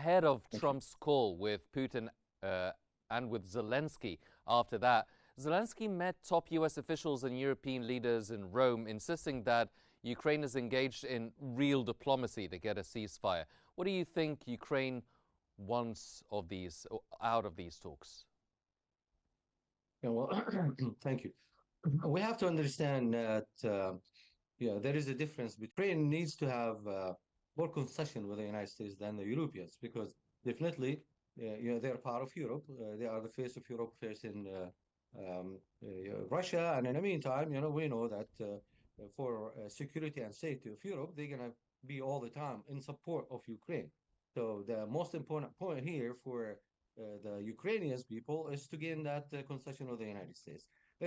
ahead of Thank you. Trump's call with Putin and with Zelensky after that. Zelensky met top US officials and European leaders in Rome, insisting that Ukraine is engaged in real diplomacy to get a ceasefire. What do you think Ukraine wants out of these talks? Yeah, well, thank you. We have to understand that there is a difference between Ukraine needs to have more concession with the United States than the Europeans because definitely they're part of Europe. They are the face of Europe facing Russia, and in the meantime, we know that for security and safety of Europe, they're gonna be all the time in support of Ukraine. So the most important point here for the Ukrainian people is to gain that concession of the United States,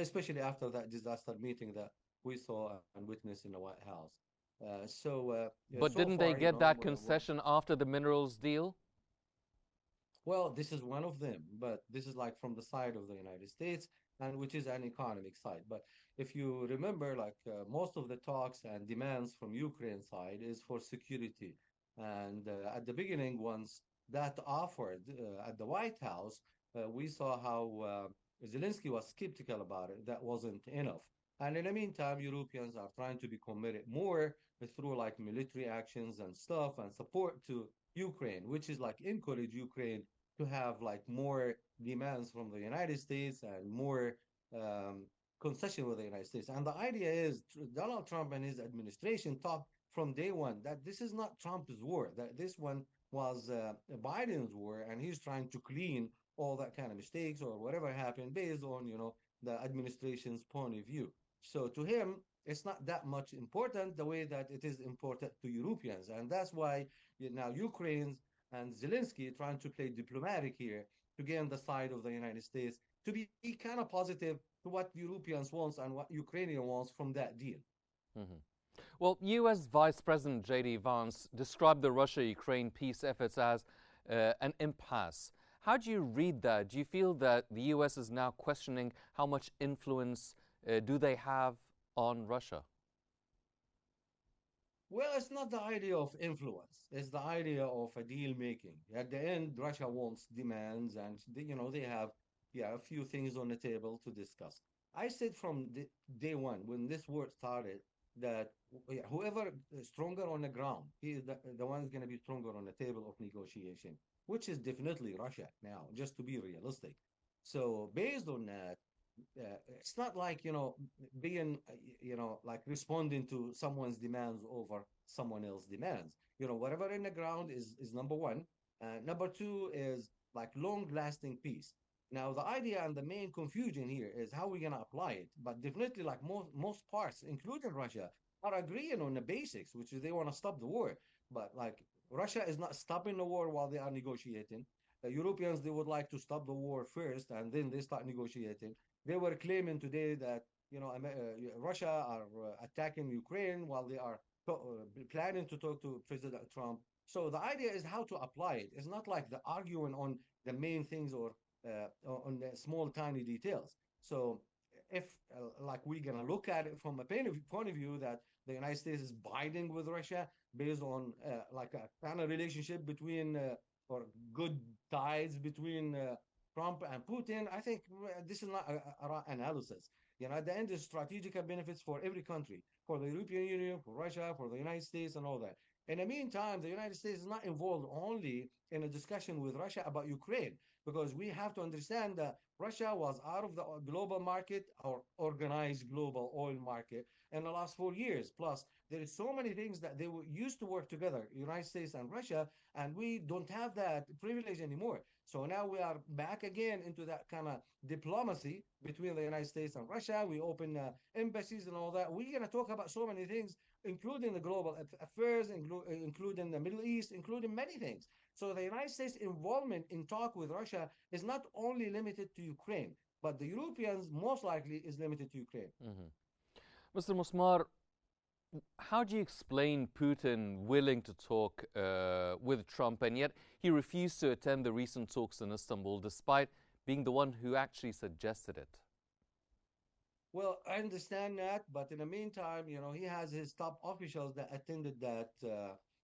especially after that disaster meeting that we saw and witnessed in the White House. But So didn't they far, get that concession after the minerals deal? well, this is one of them, but this is like from the side of the United States, and which is an economic side. But if you remember, like most of the talks and demands from Ukraine side is for security. And at the beginning, once that offered at the White House, we saw how Zelensky was skeptical about it. That wasn't enough. And in the meantime, Europeans are trying to be committed more through like military actions and stuff and support to Ukraine, which is like encourage Ukraine to have like more demands from the United States and more um, concession with the United States. And the idea is Donald Trump and his administration thought from day one that this is not Trump's war, that this one was Biden's war, and he's trying to clean all that kind of mistakes or whatever happened based on, the administration's point of view. So to him, it's not that much important the way that it is important to Europeans. And that's why now Ukraine's and Zelensky trying to play diplomatic here to get on the side of the United States to be kind of positive to what Europeans wants and what Ukrainian wants from that deal. Mhm. Well, US Vice President J.D. Vance described the Russia-Ukraine peace efforts as an impasse. How do you read that? Do you feel that the US is now questioning how much influence do they have on Russia? Well, it's not the idea of influence. It's the idea of a deal making. At the end, Russia wants demands, and they have a few things on the table to discuss. I said from day one when this war started that whoever is stronger on the ground, he is the one who's going to be stronger on the table of negotiation, which is definitely Russia now, just to be realistic. So based on that, it's not like being like responding to someone's demands over someone else's demands. Whatever in the ground is number one. Number two is like long lasting peace. Now the idea and the main confusion here is how we're going to apply it, but definitely like most parts including Russia are agreeing on the basics, which is they want to stop the war. But like Russia is not stopping the war while they are negotiating. The Europeans, they would like to stop the war first and then they start negotiating. They were claiming today that Russia are attacking Ukraine while they are planning to talk to President Trump. So the idea is how to apply it. It's not like the arguing on the main things or on the small tiny details. So if like we're gonna look at it from a point of view that the United States is biding with Russia based on like a kind of relationship between or good ties between Trump and Putin, I think this is not a right analysis. At the end, it's strategic benefits for every country, for the European Union, for Russia, for the United States, and all that. In the meantime, the United States is not involved only in a discussion with Russia about Ukraine, because we have to understand that Russia was out of the global market or organized global oil market in the last 4 years. Plus, there is so many things that they were used to work together, United States and Russia, and we don't have that privilege anymore. So now we are back again into that kind of diplomacy between the United States and Russia. We open embassies and all that. We're going to talk about so many things, including the global affairs, including the Middle East, including many things. So the United States involvement in talk with Russia is not only limited to Ukraine, but the Europeans most likely is limited to Ukraine. Mhm. Mr. Musmar, how do you explain Putin willing to talk with Trump, and yet he refused to attend the recent talks in Istanbul, despite being the one who actually suggested it? Well, I understand that, but in the meantime, he has his top officials that attended that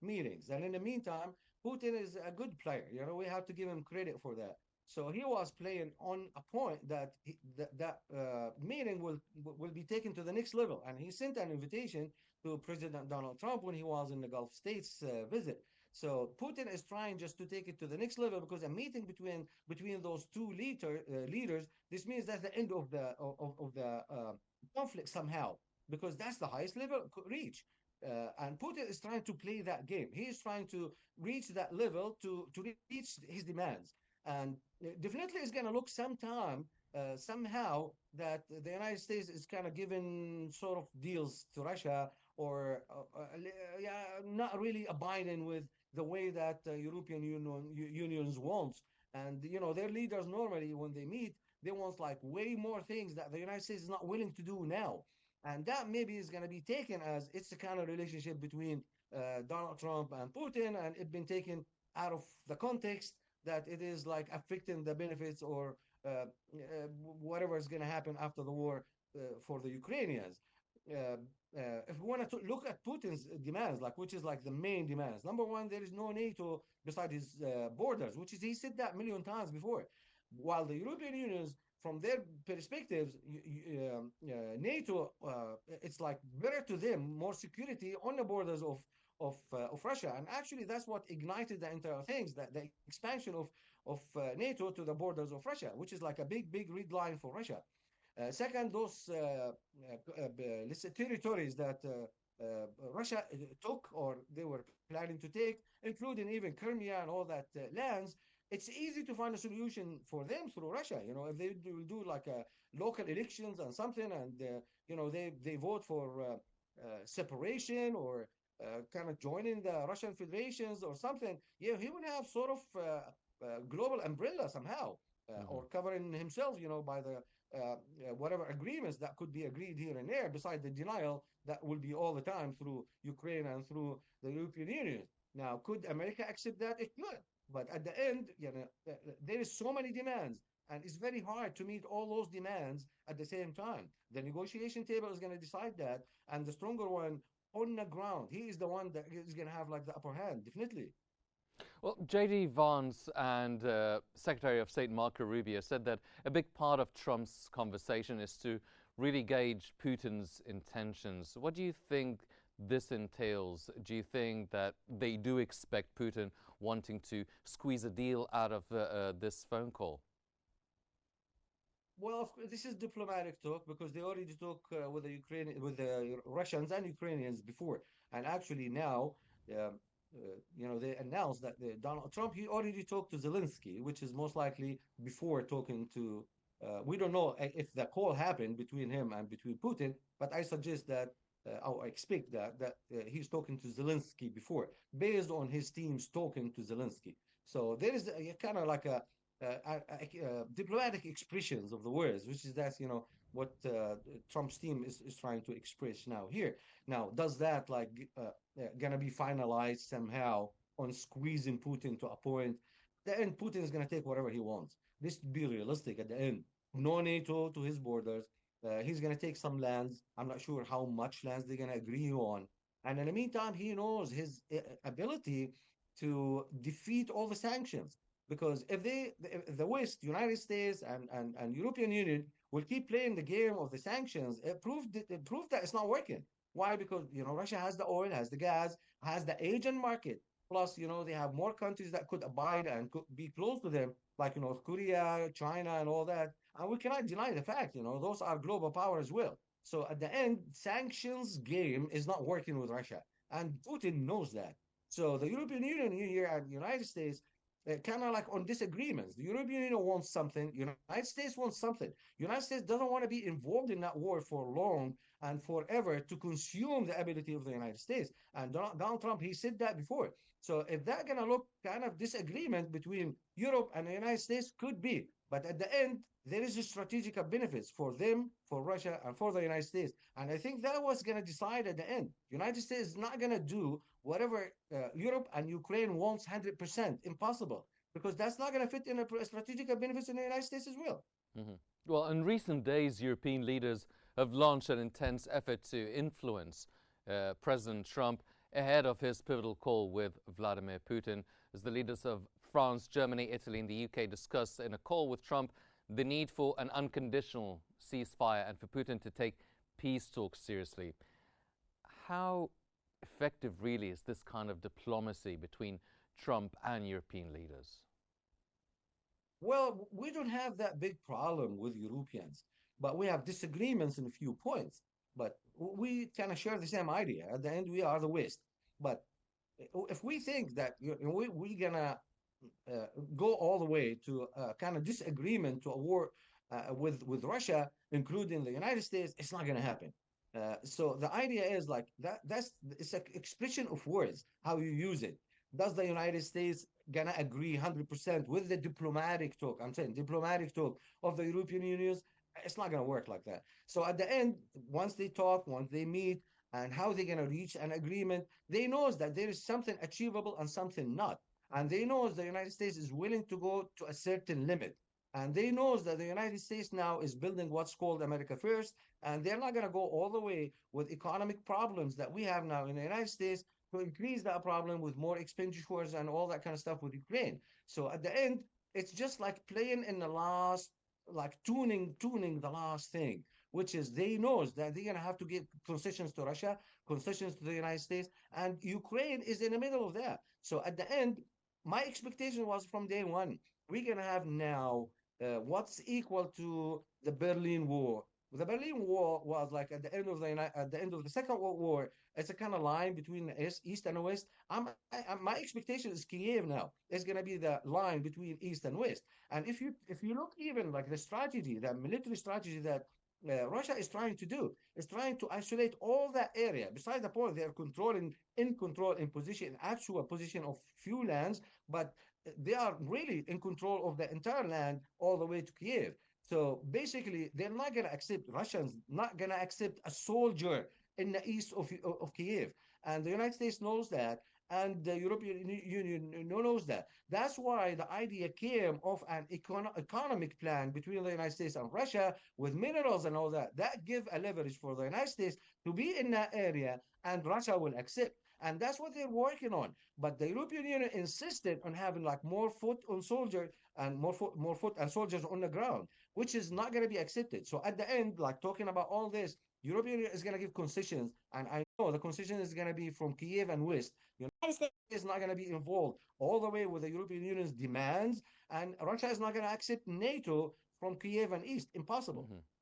meetings. And in the meantime, Putin is a good player. We have to give him credit for that. So he was playing on a point that meeting will be taken to the next level, and he sent an invitation to President Donald Trump when he was in the Gulf States visit. So Putin is trying just to take it to the next level because a meeting between those two leaders, this means that's the end of the conflict somehow, because that's the highest level reach. And Putin is trying to play that game. He is trying to reach that level to reach his demands. And definitely it's going to look somehow that the United States is kind of giving sort of deals to Russia, or yeah, not really abiding with the way that European unions wants. And their leaders normally when they meet, they want like way more things that the United States is not willing to do now. And that maybe is going to be taken as it's a kind of relationship between Donald Trump and Putin, and it's been taken out of the context that it is like affecting the benefits or whatever is going to happen after the war for the Ukrainians. Uh, if we want to look at Putin's demands, like which is like the main demands, number one, there is no NATO beside his borders, which is he said that a million times before. While the European Unions, from their perspectives, NATO, it's like better to them, more security on the borders of Russia, and actually that's what ignited the entire things, that the expansion of NATO to the borders of Russia, which is like a big red line for Russia. Second, those let's say territories that Russia took or they were planning to take, including even Crimea and all that lands, it's easy to find a solution for them through Russia. If they do like local elections and something, and they vote for separation or kind of joining the Russian federations or something, yeah, he would have sort of global umbrella somehow, Hmm. or covering himself, by the whatever agreements that could be agreed here and there, beside the denial that will be all the time through Ukraine and through the European Union. Now, could America accept that? It could. But at the end, there is so many demands, and it's very hard to meet all those demands at the same time. The negotiation table is going to decide that, and the stronger one on the ground, he is the one that is going to have like the upper hand, definitely. Well, J.D. Vance and Secretary of State Marco Rubio said that a big part of Trump's conversation is to really gauge Putin's intentions. What do you think this entails? Do you think that they do expect Putin wanting to squeeze a deal out of this phone call? Well, of course, this is diplomatic talk because they already talk with the with the Russians and Ukrainians before, and actually now, they announced that Donald Trump he already talked to Zelensky, which is most likely before talking to. We don't know if the call happened between him and between Putin, but I suggest that. I expect that he's talking to Zelensky before, based on his team's talking to Zelensky. So there is kind of like a diplomatic expressions of the words, which is that's what Trump's team is trying to express now here. Now, does that like gonna be finalized somehow on squeezing Putin to a point? The end, Putin is gonna take whatever he wants. Let's be realistic. At the end, no NATO to his borders. He's gonna take some lands. I'm not sure how much lands they're gonna agree on. And in the meantime, he knows his ability to defeat all the sanctions, because if the West, United States and European Union will keep playing the game of the sanctions, it proved that it's not working. Why? Because Russia has the oil, has the gas, has the Asian market. Plus, they have more countries that could abide and could be close to them, like North Korea, China, and all that. And we cannot deny the fact, those are global power as well. So at the end, sanctions game is not working with Russia, and Putin knows that. So the European Union here and the United States kind of like on disagreements. The European Union wants something, United States wants something. United States doesn't want to be involved in that war for long and forever to consume the ability of the United States. And Donald Trump, he said that before. So if that gonna look kind of disagreement between Europe and the United States, could be. But at the end, there is a strategic benefits for them, for Russia, and for the United States. And I think that was going to decide at the end. United States is not going to do whatever Europe and Ukraine wants 100%. Impossible. Because that's not going to fit in a strategic benefits in the United States as well. Hmm. Well, in recent days, European leaders have launched an intense effort to influence President Trump ahead of his pivotal call with Vladimir Putin. as the leaders of France, Germany, Italy, and the UK discuss in a call with Trump the need for an unconditional ceasefire and for Putin to take peace talks seriously. How effective really is this kind of diplomacy between Trump and European leaders? Well, we don't have that big problem with Europeans, but we have disagreements in a few points. But we kind of share the same idea. At the end, we are the West. But if we think that we're gonna uh, go all the way to kind of disagreement to a war with Russia, including the United States, it's not gonna happen. So the idea is like that. That's it's an expression of words, how you use it. Does the United States gonna agree 100% with the diplomatic talk? I'm saying diplomatic talk of the European Union. It's not gonna work like that. So at the end, once they talk, once they meet, and how they're gonna reach an agreement, they knows that there is something achievable and something not, and they knows the United States is willing to go to a certain limit. And they knows that the United States now is building what's called America First, and they're not going to go all the way with economic problems that we have now in the United States to increase that problem with more expenditures and all that kind of stuff with Ukraine. So at the end, it's just like playing in the last, like tuning the last thing, which is they knows that they're gonna have to give concessions to Russia, concessions to the United States, and Ukraine is in the middle of that. So at the end, my expectation was from day one, we're gonna have now what's equal to the Berlin War. The Berlin War was like at the end of the Second World War. It's a kind of line between the East and West. My expectation is Kiev now. It's gonna be the line between East and West. And if you look even like the strategy, the military strategy that Russia is trying to do is trying to isolate all that area. Besides the point, they are control in position, in actual position of few lands, but they are really in control of the entire land all the way to Kiev. So basically, they're not going to accept Russians, not going to accept a soldier in the east of Kiev. And the United States knows that, and the European Union knows that. That's why the idea came of an economic plan between the United States and Russia with minerals and all that. That give a leverage for the United States to be in that area, and Russia will accept. And that's what they're working on. But the European Union insisted on having like more foot on soldier and more foot and soldiers on the ground, which is not going to be accepted. So at the end, like talking about all this, European Union is going to give concessions, and I know the concession is going to be from Kiev and West. United States is not going to be involved all the way with the European Union's demands, and Russia is not going to accept NATO from Kiev and East. Impossible. Mm-hmm.